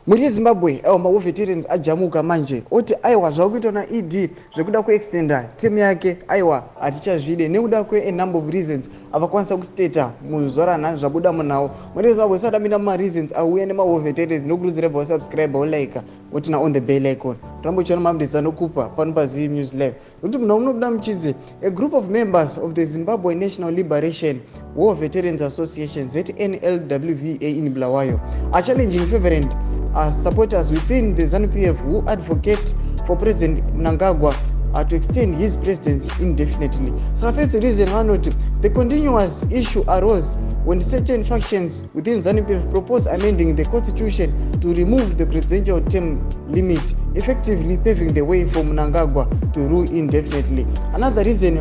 muri Zimbabwe veterans ajamuka manje oti aiwa zvakuitwa na ED zvekuda kuextenda team yake aiwa hatichazvide nekuda kwe number of reasons avakwanisa kusteta muzuva ranhasi zvabuda munhau. Muri Zimbabwe sada mina reasons auya veterans nokurudzira subscribe like utina on the bell icon tambochiona maupdates anokupa pano paZim News Live nokuti munhu unobuda muchidzi. A group of members of the Zimbabwe National Liberation War Veterans Association ZNLWVA in Bulawayo are challenging fervent supporters within the ZANU-PF who advocate for President Mnangagwa to extend his presidency indefinitely. So first reason why not the continuous issue arose when certain factions within ZANU-PF proposed amending the constitution to remove the presidential term limit, effectively paving the way for Mnangagwa to rule indefinitely. Another reason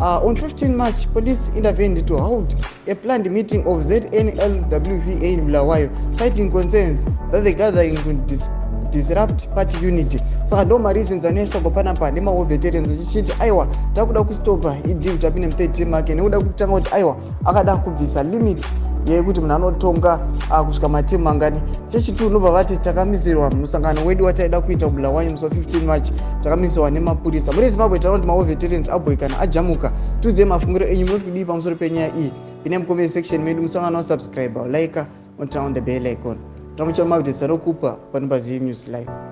on 15 March, police intervened to hold a planned meeting of ZNLWVA in Bulawayo, citing concerns that the gathering could disrupt party unity. Saka ndo reasons anoiswa panapa nemawo veterans achichiti aiwa takuda kustopa idhi kuti apinde mu3rd term yake nekuda kutanga kuti aiwa akada kubvisa limit yekuti munhu anotonga kusvika matemu mangani. Chechitu unobva vati takamisirwa musangano wedu wataida kuita Bulawayo musi 15 March takamisirwa nemapurisa. Muri Zimbabwe taona kuti mawo veterans aboikana ajamuka. Tudze mafungiro enyu munoti pamusoro penyaya iyi ine mucomment section medu musangano wa subscribe like on the bell icon. Tamuchona maupdates anokupa pano paZim News Live.